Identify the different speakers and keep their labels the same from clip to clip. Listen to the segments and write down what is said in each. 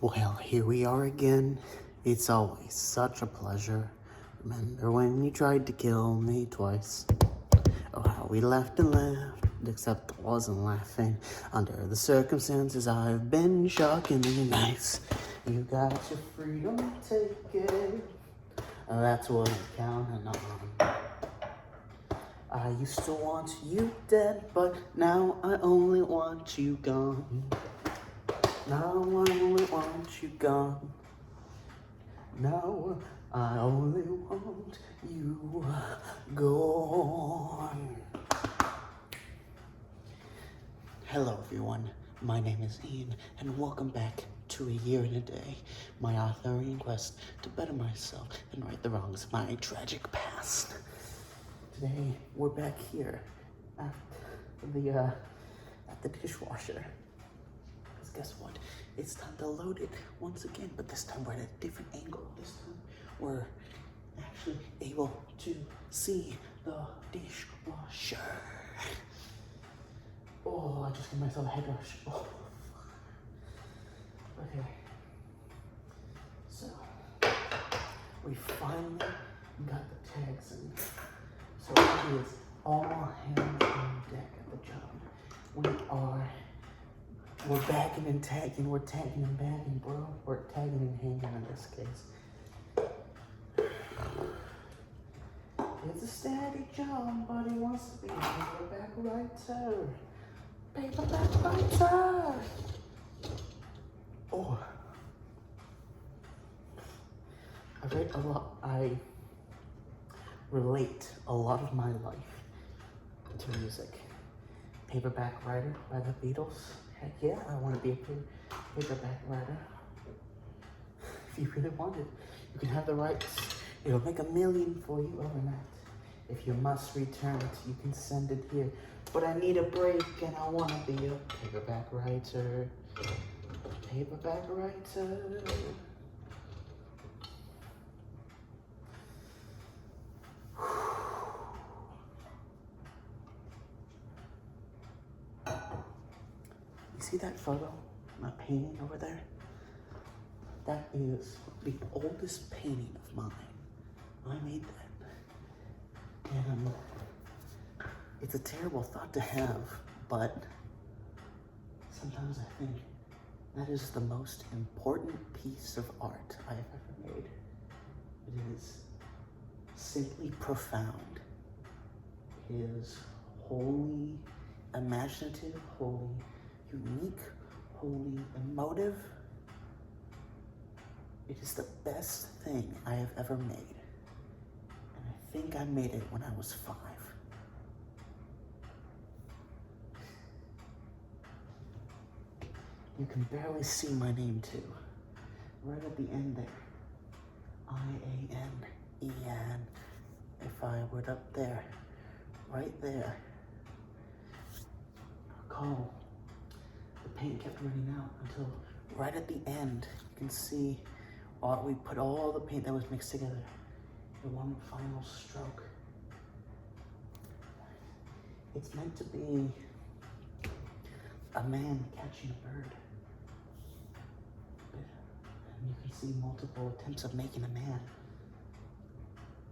Speaker 1: Well, here we are again. It's always such a pleasure. Remember when you tried to kill me twice? Oh, how we laughed and laughed, except I wasn't laughing. Under the circumstances, I've been shockingly nice. You got your freedom, take it. That's what I'm counting on. I used to want you dead, but now I only want you gone. Now I only want you gone. Now I only want you gone. Hello everyone, my name is Ian, and welcome back to A Year and a Day, my Arthurian quest to better myself and right the wrongs of my tragic past. Today, we're back here at the dishwasher. Because guess what? It's time to load it once again, but this time we're at a different angle. This time we're actually able to see the dishwasher. Oh, I just gave myself a head rush. Oh. Okay. So, we finally got the tags in. So it is all hands on deck at the job. We're bagging and tagging, we're tagging and bagging, bro. We're tagging and hanging in this case. It's a steady job, but he wants to be a paperback writer. Paperback writer! Oh. I relate a lot of my life to music. Paperback Writer by the Beatles. Heck yeah, I want to be a paperback writer. If you really want it, you can have the rights. It'll make $1 million for you overnight. If you must return it, you can send it here. But I need a break and I want to be a paperback writer. Paperback writer. See that photo, my painting over there? That is the oldest painting of mine. I made that. And it's a terrible thought to have, but sometimes I think that is the most important piece of art I have ever made. It is simply profound. It is wholly imaginative, wholly unique, wholly emotive. It is the best thing I have ever made. And I think I made it when I was 5. You can barely see my name too. Right at the end there. I-A-N, aYaaD. If I were up there, right there. Recall. The paint kept running out until right at the end, you can see we put all the paint that was mixed together in one final stroke. It's meant to be a man catching a bird. And you can see multiple attempts of making a man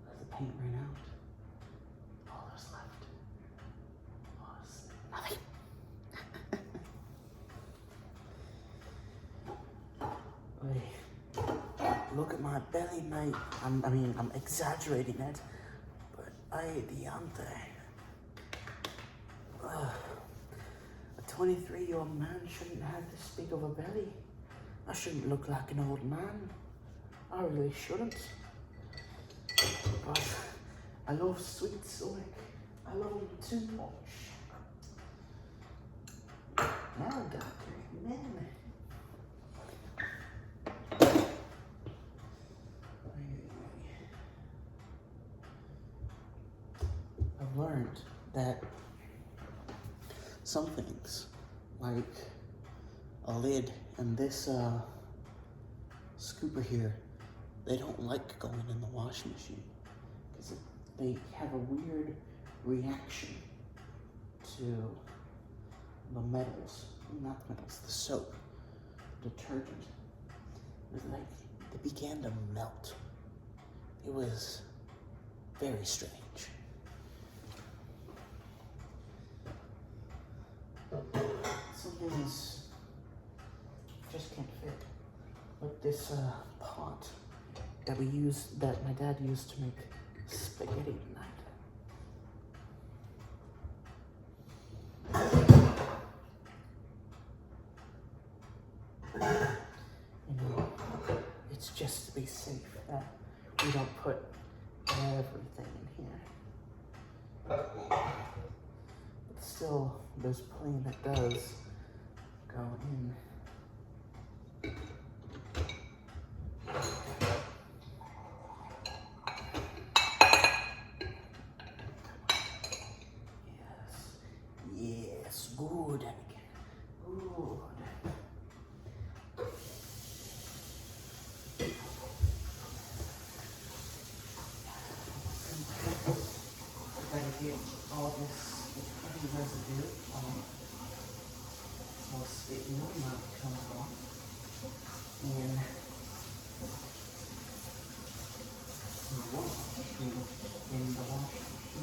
Speaker 1: as the paint ran out. All that was left was nothing. Look at my belly, mate. I'm exaggerating it, but aYaaD. A 23-year-old man shouldn't have this big of a belly. I shouldn't look like an old man. I really shouldn't. But I love sweet Sonic. I love him too much. Now I got to, man. I've learned that some things, like a lid and this scooper here, they don't like going in the washing machine because they have a weird reaction to the metals, not the metals, the soap, detergent. It was like they began to melt. It was very strange. Some things just can't fit. Like this pot that my dad used to make spaghetti tonight. It's just to be safe that we don't put everything in here. But still, there's plenty that does go in. Yes, good. Good. Get all this heavy residue so it will not come off in the wash, in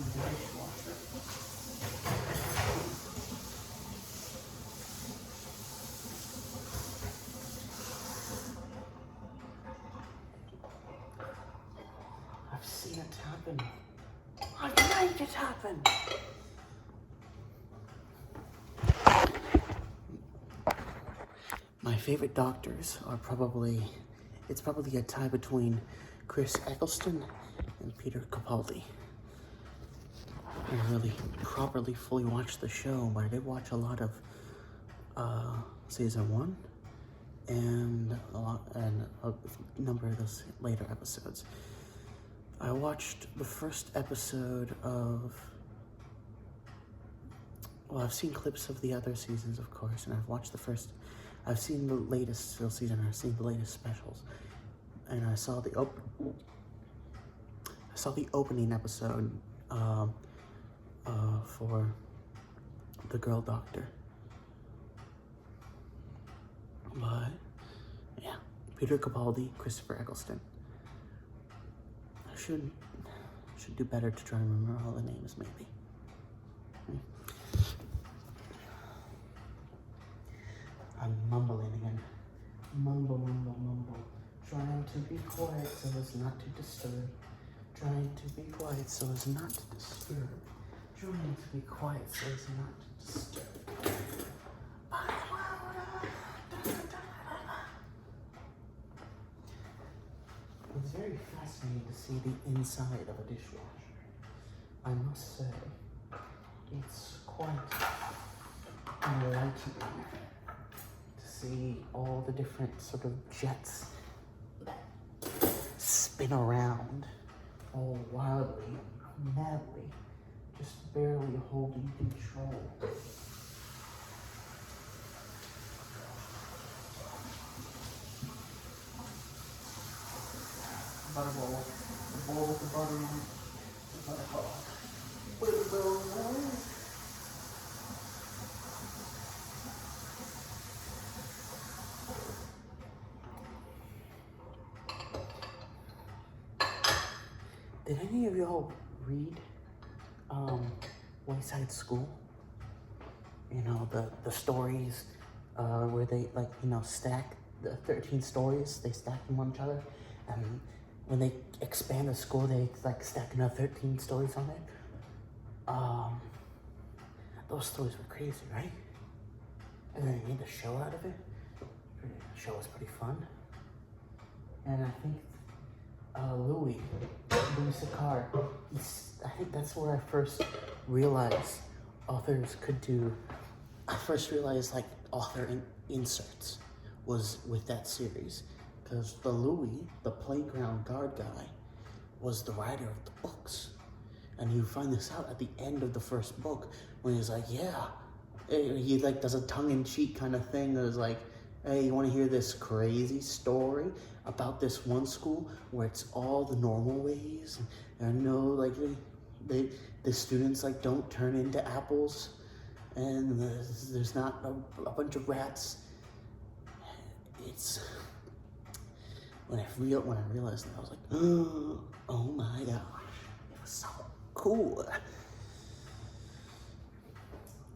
Speaker 1: the dishwasher. I've seen it happen. I've made it happen. My favorite doctors are it's probably a tie between Chris Eccleston and Peter Capaldi. I didn't really properly fully watch the show, but I did watch a lot of season 1 and a number of those later episodes. I watched the first episode of, well, I've seen clips of the other seasons, of course, and I've seen the latest season, I've seen the latest specials, and I saw the opening episode for the girl doctor. But, yeah, Peter Capaldi, Christopher Eccleston. I should do better to try and remember all the names, maybe. I'm mumbling again. Mumble. Trying to be quiet so as not to disturb. Trying to be quiet so as not to disturb. Trying to be quiet so as not to disturb. It's very fascinating to see the inside of a dishwasher. I must say, it's quite enlightening to see all the different sort of jets that spin around all wildly, madly, just barely holding control. Butter bowl. The bowl with the butter in it. The butter bowl. Butter bowl. Did any of y'all read Wayside School? You know, the stories where they, like, you know, stack the 13 stories, they stack them on each other, and when they expand the school, they like stack another 13 stories on it. Those stories were crazy, right? And then they made a show out of it. The show was pretty fun. And I think Louis Sakar, I think that's where I first realized authors could do. I first realized like author inserts was with that series. Because the Louis, the playground guard guy, was the writer of the books. And you find this out at the end of the first book when he's like, yeah. He like does a tongue-in-cheek kind of thing that is like, hey, you want to hear this crazy story about this one school where it's all the normal ways? And no, like, the students like don't turn into apples. And there's not a bunch of rats. when I realized that, I was like, oh my gosh, it was so cool.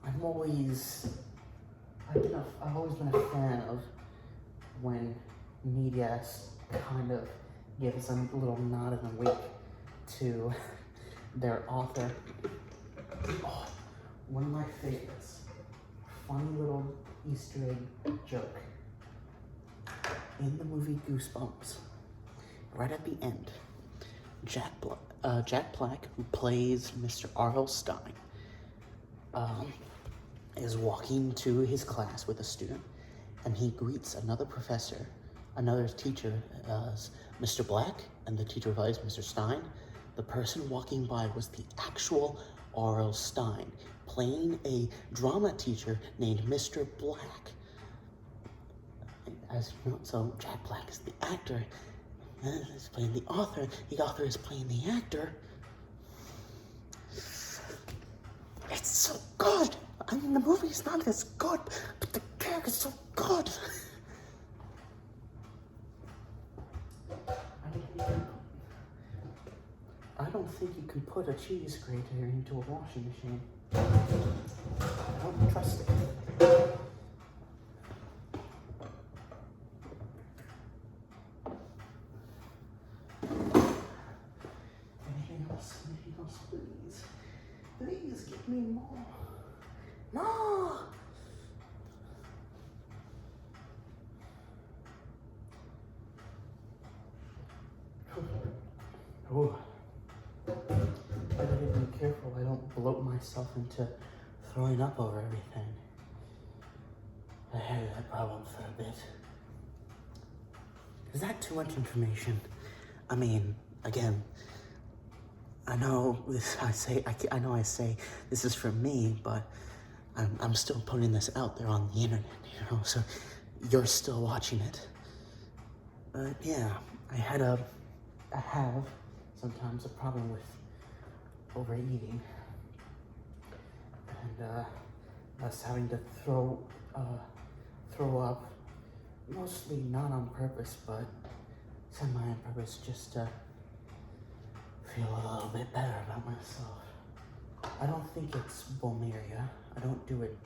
Speaker 1: I've always been a fan of when media kind of gives a little nod and a wink to their author. Oh, one of my favorites, funny little Easter egg joke. In the movie Goosebumps, right at the end, Jack Black, who plays Mr. R.L. Stein, is walking to his class with a student, and he greets another teacher as Mr. Black, and the teacher replies, Mr. Stein. The person walking by was the actual R.L. Stein, playing a drama teacher named Mr. Black. As you know, so Jack Black is the actor, and he's playing the author. The author is playing the actor. It's so good. I mean, the movie is not as good, but the character's so good. I don't think you can put a cheese grater into a washing machine. I don't trust it. Anything else, please? Please give me more. More! Oh. I gotta be careful I don't bloat myself into throwing up over everything. I had that problem for a bit. Is that too much information? I mean, again, I know I say this is for me, but I'm still putting this out there on the internet, you know, so you're still watching it. But yeah, I have sometimes a problem with overeating, and us having to throw up, mostly not on purpose, but semi on purpose, just to feel a little bit better about myself. I don't think it's bulimia. I don't do it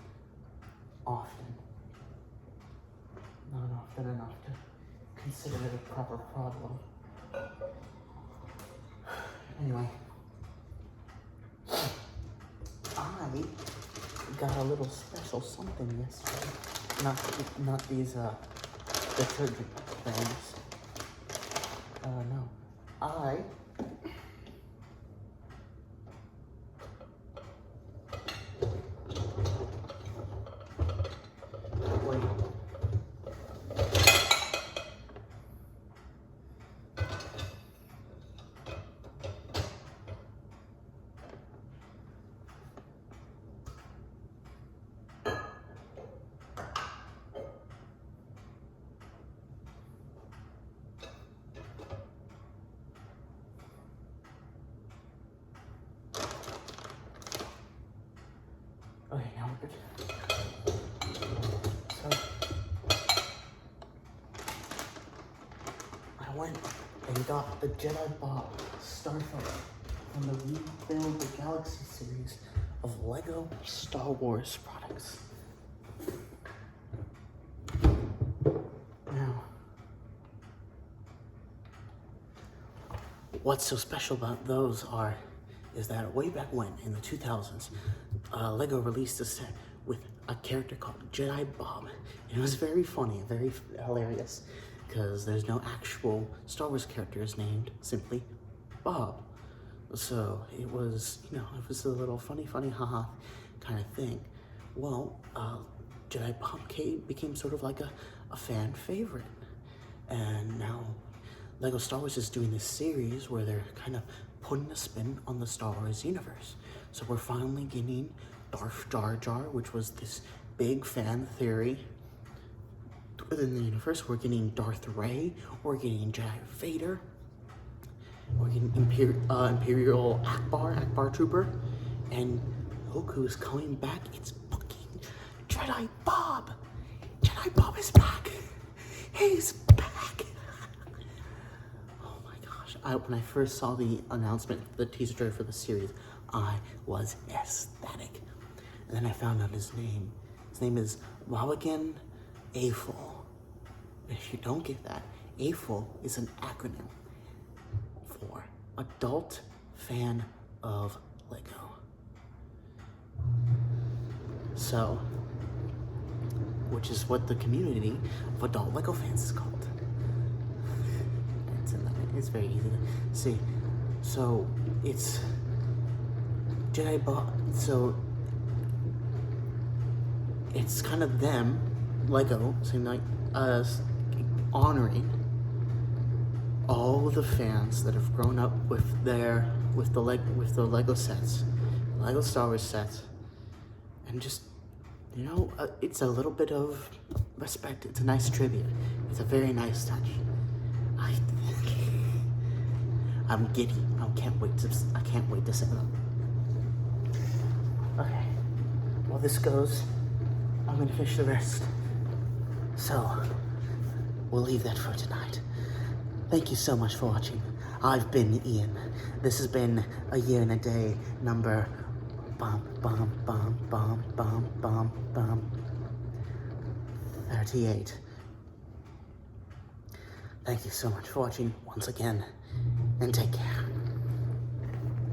Speaker 1: often. Not often enough to consider it a proper problem. Anyway, I got a little special something yesterday. Not these detergent things. No. Wait. Okay, now we're good. So, I went and got the Jedi Bob Starfighter from the Rebuild the Galaxy series of Lego Star Wars products. Now, what's so special about those is that way back when, in the 2000s, Lego released a set with a character called Jedi Bob. And it was very funny, very hilarious, because there's no actual Star Wars characters named simply Bob. So it was, it was a little funny, haha kind of thing. Well, Jedi Bob became sort of like a fan favorite. And now Lego Star Wars is doing this series where they're kind of putting a spin on the Star Wars universe. So we're finally getting Darth Jar Jar, which was this big fan theory within the universe. We're getting Darth Rey, we're getting Jedi Vader, we're getting Imperial Akbar Trooper, and Goku is coming back. It's fucking Jedi Bob! Jedi Bob is back! He's back! when I first saw the announcement, the teaser trailer for the series, I was ecstatic. And then I found out his name. His name is aYaaD. If you don't get that, aFOL is an acronym for Adult Fan of Lego. So, which is what the community of adult Lego fans is called. It's very easy to see. So it's Jedi Bob. So it's kind of them, Lego, saying like us, honoring all the fans that have grown up with the Lego sets, Lego Star Wars sets, and just, you know, it's a little bit of respect. It's a nice tribute. It's a very nice touch. I'm giddy. I can't wait to set them. Okay. While this goes, I'm gonna finish the rest. So, we'll leave that for tonight. Thank you so much for watching. I've been Ian. This has been A Year and a Day number 38. Thank you so much for watching once again, and take care.